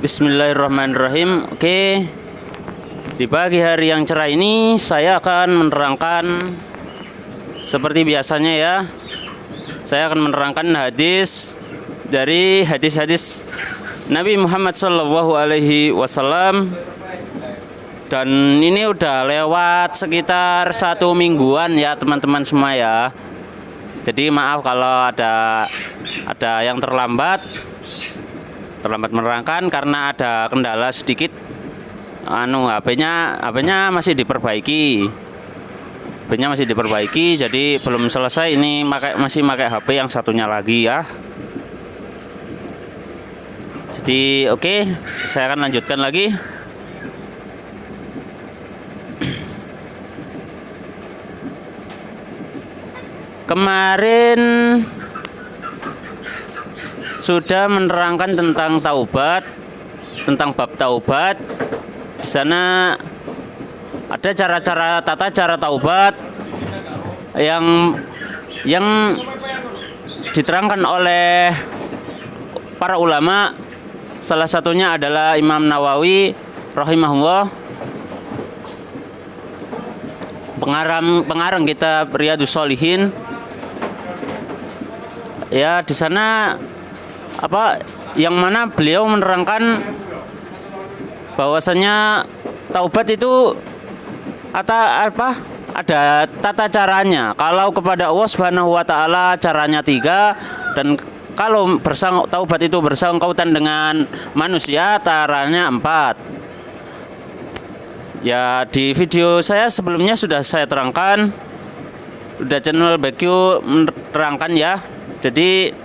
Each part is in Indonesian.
Bismillahirrahmanirrahim. Oke, di pagi hari yang cerah ini saya akan menerangkan seperti biasanya ya. Saya akan menerangkan hadis dari hadis-hadis Nabi Muhammad SAW. Dan ini udah lewat sekitar 1 mingguan ya teman-teman semua ya. Jadi maaf kalau ada yang terlambat menerangkan karena ada kendala sedikit. HP-nya masih diperbaiki. HP-nya masih diperbaiki, jadi belum selesai ini masih pakai HP yang satunya lagi ya. Jadi oke, saya akan lanjutkan lagi. Kemarin sudah menerangkan tentang taubat, tentang bab taubat. Di sana ada tata cara taubat yang diterangkan oleh para ulama. Salah satunya adalah Imam Nawawi rahimahullah, pengarang kitab Riyadhus Shalihin. Ya, di sana yang mana beliau menerangkan bahwasanya taubat itu ada tata caranya. Kalau kepada Allah Subhanahu wa taala caranya 3, dan kalau taubat itu bersangkutan dengan manusia caranya 4. Ya, di video saya sebelumnya sudah saya terangkan, udah channel BQ menerangkan ya. Jadi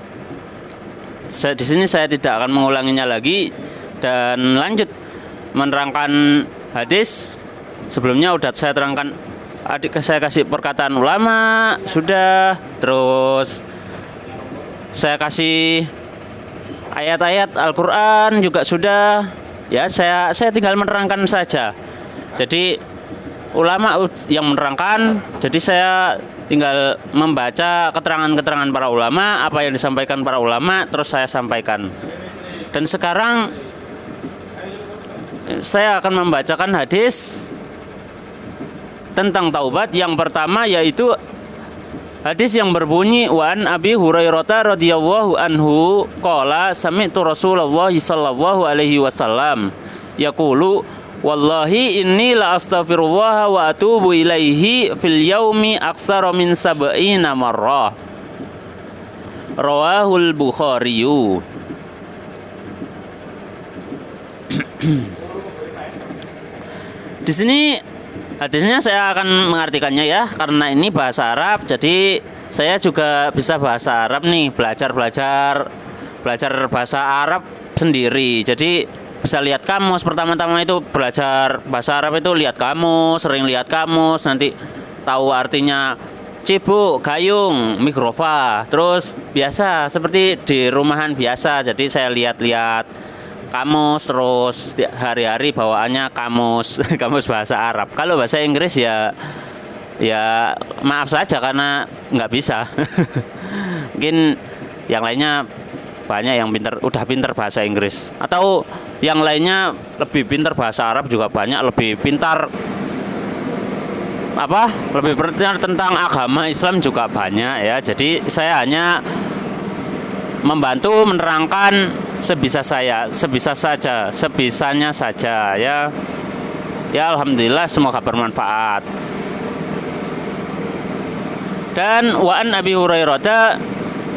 di sini saya tidak akan mengulanginya lagi dan lanjut menerangkan hadis. Sebelumnya udah saya terangkan, saya kasih perkataan ulama sudah, terus saya kasih ayat-ayat Al-Qur'an juga sudah. Ya, saya tinggal menerangkan saja. Jadi ulama yang menerangkan, jadi saya tinggal membaca keterangan-keterangan para ulama, apa yang disampaikan para ulama, terus saya sampaikan. Dan sekarang saya akan membacakan hadis tentang taubat. Yang pertama yaitu hadis yang berbunyi, wa an Abi Hurairah radhiyallahu anhu qala sami'tu Rasulullah sallallahu alaihi wasallam yaqulu wallahi inni la astaghfirullah wa atubu ilaihi fil yaumi aksara min sab'ina marrah. Rawahul Bukhari. Di sini hadisnya saya akan mengartikannya ya, karena ini bahasa Arab, jadi saya juga bisa bahasa Arab nih, belajar bahasa Arab sendiri. Jadi bisa lihat kamus. Pertama-tama itu belajar bahasa Arab itu lihat kamus, sering lihat kamus, nanti tahu artinya cibuk, gayung, mikrofa. Terus biasa seperti di rumahan biasa, jadi saya lihat-lihat kamus, terus hari-hari bawaannya kamus kamus bahasa Arab. Kalau bahasa Inggris ya maaf saja karena nggak bisa. Mungkin yang lainnya banyak yang udah pinter bahasa Inggris, atau yang lainnya lebih pinter bahasa Arab juga banyak, lebih pintar tentang agama Islam juga banyak ya. Jadi saya hanya membantu menerangkan sebisanya saja ya. Ya, alhamdulillah, semoga bermanfaat. Dan wa an Abi Hurairah,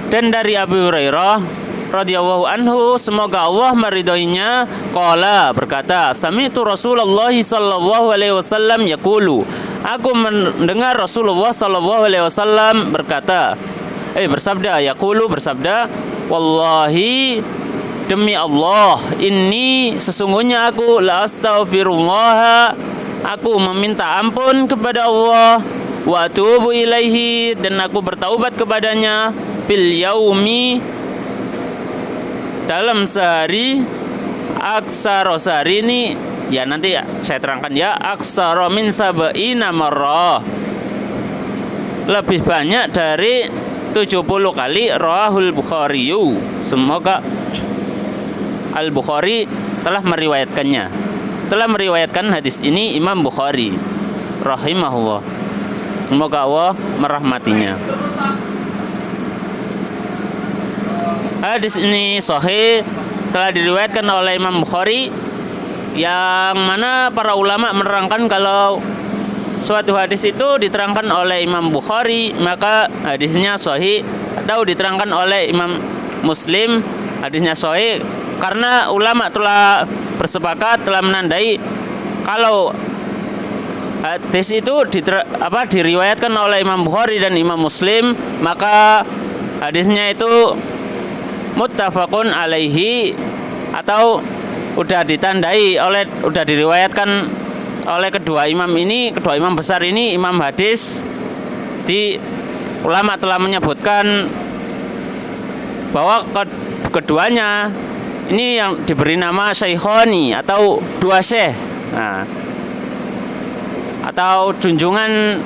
dan dari Abi Hurairah radhiyallahu anhu, semoga Allah meridhoinya, qala, berkata, sami'tu Rasulullah sallallahu alaihi wasallam yaqulu, aku mendengar Rasulullah sallallahu alaihi wasallam bersabda, wallahi, demi Allah, ini sesungguhnya aku la astaghfirullah, aku meminta ampun kepada Allah, wa atubu ilaihi, dan aku bertaubat kepadanya, fil yaumi, dalam sehari, aksara, sehari ini ya nanti saya terangkan ya, aksara min sab'ina marrah, lebih banyak dari 70 kali. Rawahul Bukhari. Semoga Al-Bukhari telah meriwayatkannya. Telah meriwayatkan hadis ini Imam Bukhari rahimahullah. Semoga Allah merahmatinya. Hadis ini sahih, telah diriwayatkan oleh Imam Bukhari, yang mana para ulama menerangkan kalau suatu hadis itu diterangkan oleh Imam Bukhari maka hadisnya sahih, atau diterangkan oleh Imam Muslim hadisnya sahih, karena ulama telah bersepakat, telah menandai kalau hadis itu diriwayatkan oleh Imam Bukhari dan Imam Muslim, maka hadisnya itu muttafaqun alaihi, atau udah diriwayatkan oleh kedua imam besar ini, imam hadis. Di ulama telah menyebutkan bahwa keduanya ini yang diberi nama syaikhoni, atau dua syekh. Nah, atau junjungan,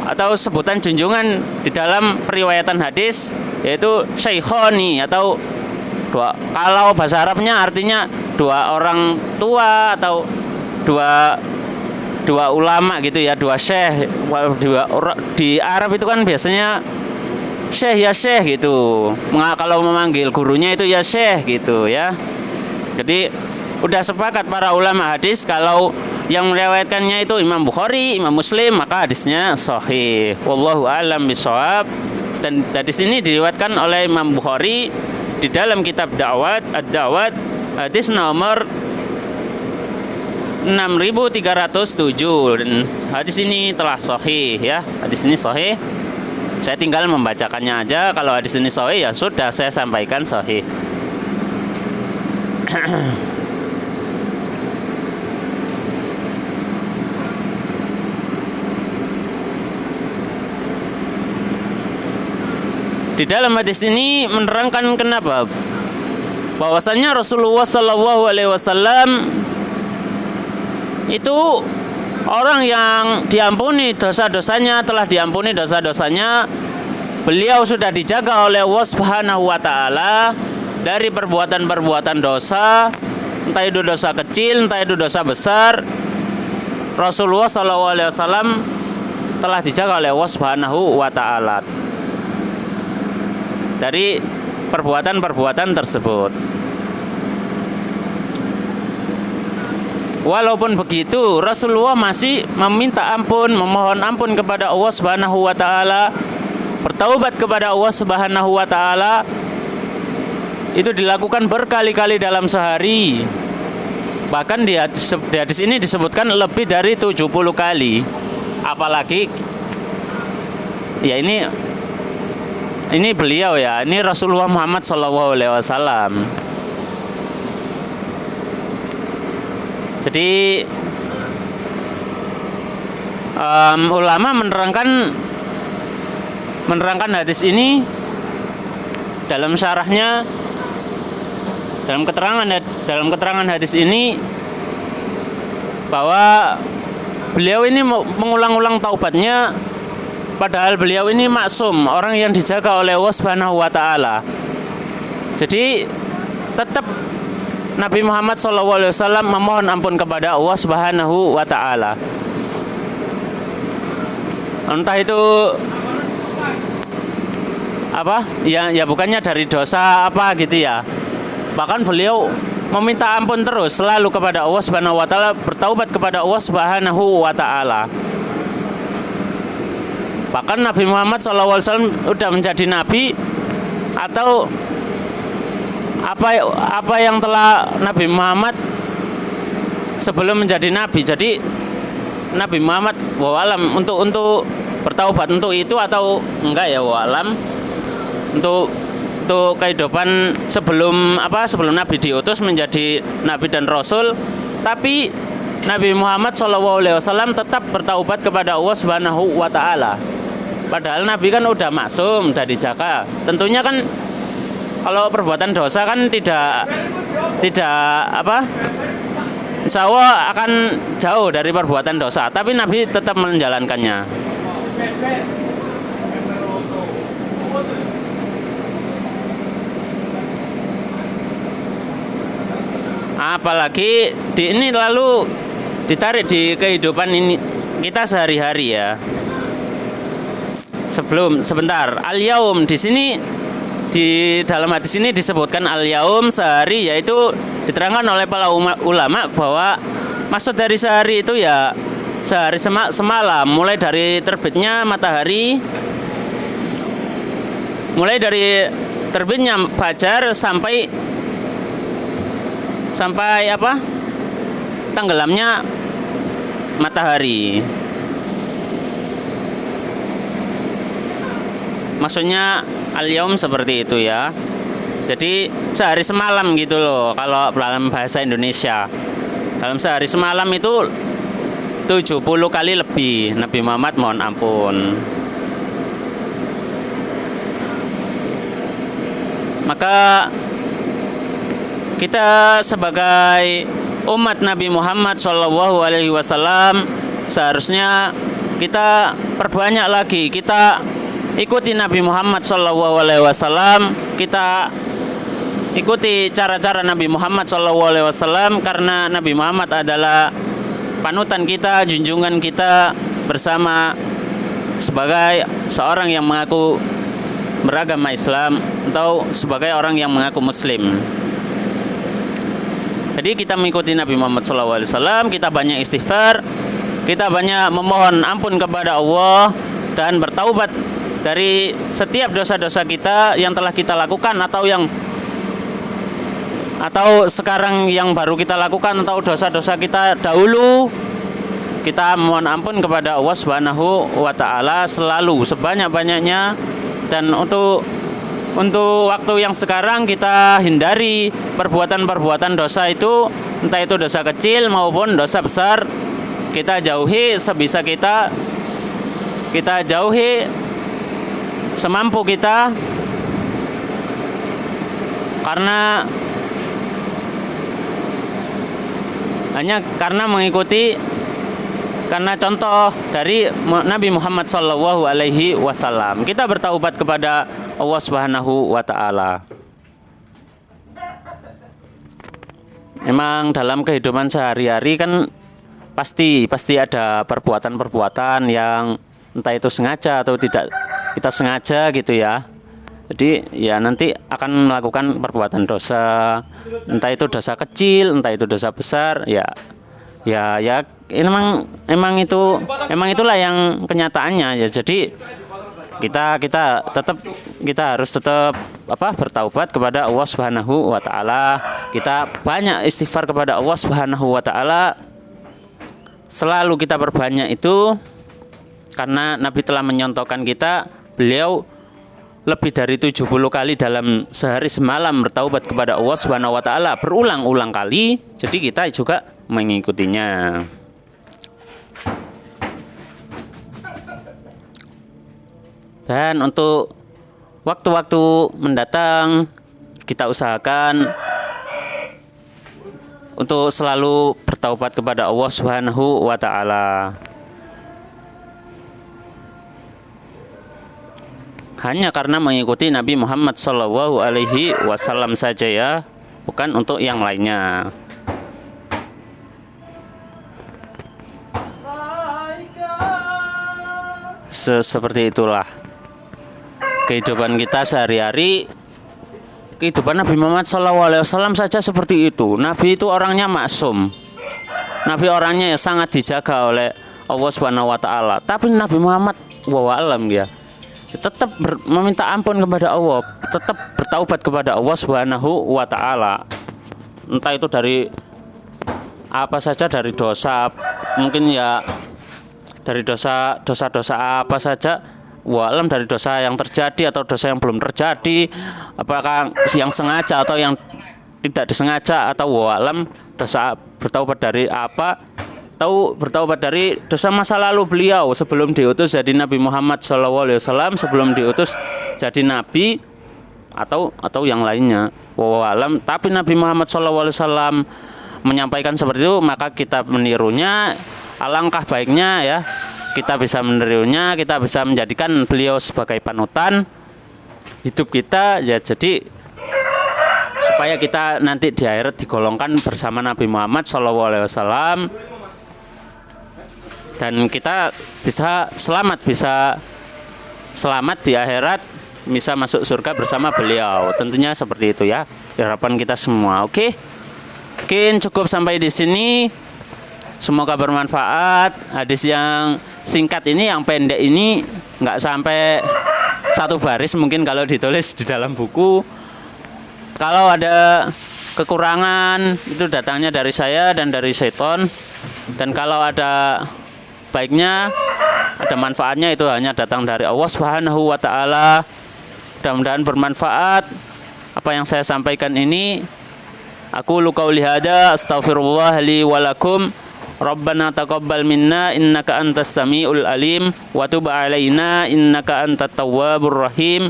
atau sebutan junjungan di dalam periwayatan hadis, yaitu syaikhoni, atau dua, kalau bahasa Arabnya artinya dua orang tua, atau dua ulama gitu ya, dua syekh. Di Arab itu kan biasanya syekh ya syekh gitu. Kalau memanggil gurunya itu ya syekh gitu ya. Jadi udah sepakat para ulama hadis kalau yang meriwayatkannya itu Imam Bukhari, Imam Muslim, maka hadisnya sahih. Wallahu a'lam bishawab. Dan hadis ini diriwayatkan oleh Imam Bukhari di dalam kitab Ad-Da'wat, hadis nomor 6307, dan hadis ini telah sahih ya. Hadis ini sahih. Saya tinggal membacakannya aja. Kalau hadis ini sahih ya sudah saya sampaikan sahih. Di dalam hadis ini menerangkan kenapa bahwasannya Rasulullah Shallallahu Alaihi Wasallam itu orang yang diampuni dosa-dosanya, telah diampuni dosa-dosanya. Beliau sudah dijaga oleh Allah Subhanahu Wa Taala dari perbuatan-perbuatan dosa, entah itu dosa kecil, entah itu dosa besar. Rasulullah Shallallahu Alaihi Wasallam telah dijaga oleh Allah Subhanahu Wa Taala dari perbuatan-perbuatan tersebut. Walaupun begitu, Rasulullah masih meminta ampun, memohon ampun kepada Allah Subhanahu wa taala, bertaubat kepada Allah Subhanahu wa taala. Itu dilakukan berkali-kali dalam sehari. Bahkan di hadis ini disebutkan lebih dari 70 kali. Apalagi ya ini beliau ya, ini Rasulullah Muhammad SAW. Jadi ulama menerangkan hadis ini dalam syarahnya, dalam keterangan hadis ini, bahwa beliau ini mengulang-ulang taubatnya. Padahal beliau ini maksum, orang yang dijaga oleh Allah Subhanahu wa taala. Jadi tetap Nabi Muhammad SAW memohon ampun kepada Allah Subhanahu wa taala. Entah itu apa? Ya bukannya dari dosa apa gitu ya. Bahkan beliau meminta ampun terus selalu kepada Allah Subhanahu wa taala, bertaubat kepada Allah Subhanahu wa taala. Bahkan Nabi Muhammad SAW sudah menjadi nabi, atau apa yang telah Nabi Muhammad sebelum menjadi nabi. Jadi Nabi Muhammad wallahualam untuk bertaubat untuk itu atau enggak ya wallahualam, untuk kehidupan sebelum Nabi diutus menjadi nabi dan rasul. Tapi Nabi Muhammad SAW tetap bertaubat kepada Allah Subhanahu wa taala. Padahal Nabi kan udah maksum, udah dijaga. Tentunya kan kalau perbuatan dosa kan tidak insya Allah akan jauh dari perbuatan dosa. Tapi Nabi tetap menjalankannya. apalagi ini lalu ditarik di kehidupan ini kita sehari-hari ya. Sebentar, al-yaum di sini di dalam hadis ini disebutkan al-yaum sehari, yaitu diterangkan oleh para ulama bahwa maksud dari sehari itu ya sehari semalam, mulai dari terbitnya matahari, mulai dari terbitnya fajar sampai apa? Tenggelamnya matahari. Maksudnya al-yaum seperti itu ya. Jadi sehari semalam gitu loh kalau dalam bahasa Indonesia. Dalam sehari semalam itu 70 kali lebih Nabi Muhammad mohon ampun. Maka kita sebagai umat Nabi Muhammad SAW seharusnya kita perbanyak lagi, kita ikuti Nabi Muhammad SAW, kita ikuti cara-cara Nabi Muhammad SAW, karena Nabi Muhammad adalah panutan kita, junjungan kita bersama sebagai seorang yang mengaku beragama Islam atau sebagai orang yang mengaku Muslim. Jadi kita mengikuti Nabi Muhammad SAW, kita banyak istighfar, kita banyak memohon ampun kepada Allah dan bertaubat dari setiap dosa-dosa kita yang telah kita lakukan atau sekarang yang baru kita lakukan, atau dosa-dosa kita dahulu. Kita mohon ampun kepada Allah Subhanahu wa taala selalu sebanyak-banyaknya, dan untuk waktu yang sekarang kita hindari perbuatan-perbuatan dosa itu, entah itu dosa kecil maupun dosa besar. Kita jauhi sebisa kita jauhi semampu kita, karena contoh dari Nabi Muhammad SAW. Kita bertaubat kepada Allah Subhanahu wa taala. Memang dalam kehidupan sehari-hari kan pasti ada perbuatan-perbuatan yang entah itu sengaja atau tidak kita sengaja gitu ya. Jadi ya nanti akan melakukan perbuatan dosa, entah itu dosa kecil, entah itu dosa besar, ya emang itulah yang kenyataannya ya. Jadi kita harus tetap bertaubat kepada Allah Subhanahu wa taala. Kita banyak istighfar kepada Allah Subhanahu wa taala. Selalu kita perbanyak itu, karena Nabi telah menyontohkan kita, beliau lebih dari 70 kali dalam sehari semalam bertaubat kepada Allah Subhanahu wa taala berulang-ulang kali. Jadi kita juga mengikutinya. Dan untuk waktu-waktu mendatang kita usahakan untuk selalu bertaubat kepada Allah Subhanahu wa taala. Hanya karena mengikuti Nabi Muhammad SAW saja ya, bukan untuk yang lainnya. Seperti itulah kehidupan kita sehari-hari. Kehidupan Nabi Muhammad SAW saja seperti itu. Nabi itu orangnya maksum. Nabi orangnya sangat dijaga oleh Allah Subhanahu wa taala. Tapi Nabi Muhammad wallahu ya, tetap meminta ampun kepada Allah, tetap bertaubat kepada Allah Subhanahu wa taala. Entah itu dari apa saja, dari dosa, mungkin ya dari dosa-dosa apa saja, walam, dari dosa yang terjadi atau dosa yang belum terjadi, apakah yang sengaja atau yang tidak disengaja, atau walam dosa bertaubat dari apa, tahu bertaubat dari dosa masa lalu beliau sebelum diutus jadi Nabi Muhammad SAW, sebelum diutus jadi Nabi atau yang lainnya, walam. Tapi Nabi Muhammad SAW menyampaikan seperti itu, maka kita menirunya. Alangkah baiknya ya kita bisa menirunya, kita bisa menjadikan beliau sebagai panutan hidup kita ya. Jadi supaya kita nanti di akhirat digolongkan bersama Nabi Muhammad SAW, dan kita bisa selamat di akhirat, bisa masuk surga bersama beliau. Tentunya seperti itu ya, harapan kita semua. Oke. Mungkin cukup sampai di sini. Semoga bermanfaat. Hadis yang singkat ini, yang pendek ini, nggak sampai satu baris mungkin kalau ditulis di dalam buku. Kalau ada kekurangan itu datangnya dari saya dan dari seton. Dan kalau ada baiknya, ada manfaatnya, itu hanya datang dari Allah Subhanahu wa taala. Mudah-mudahan bermanfaat apa yang saya sampaikan ini. Aku qauli hada, astaghfirullah li wa lakum. Rabbana taqabbal minna innaka antas samiul alim wa tub alaina innaka antat tawwabur rahim.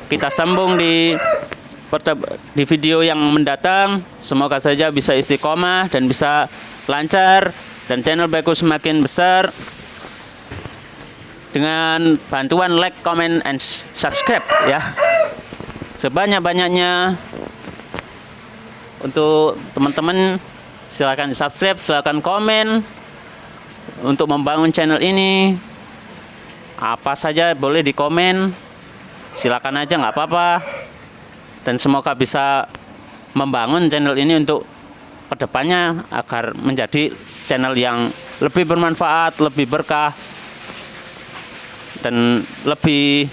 Kita sambung di video yang mendatang. Semoga saja bisa istiqomah dan bisa lancar, dan channel Beku semakin besar dengan bantuan like, comment, and subscribe ya, sebanyak-banyaknya. Untuk teman-teman, silakan subscribe, silakan komen untuk membangun channel ini. Apa saja boleh dikomen, silakan aja, nggak apa-apa. Dan semoga bisa membangun channel ini untuk kedepannya agar menjadi channel yang lebih bermanfaat, lebih berkah, dan lebih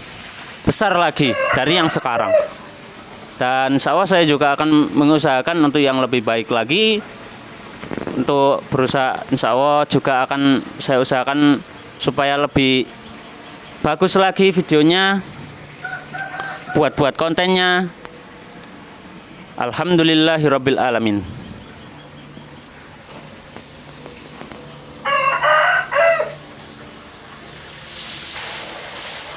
besar lagi dari yang sekarang. Dan insya Allah saya juga akan mengusahakan untuk yang lebih baik lagi. Untuk berusaha, insya Allah juga akan saya usahakan supaya lebih bagus lagi videonya, buat kontennya. Alhamdulillahirabbil alamin.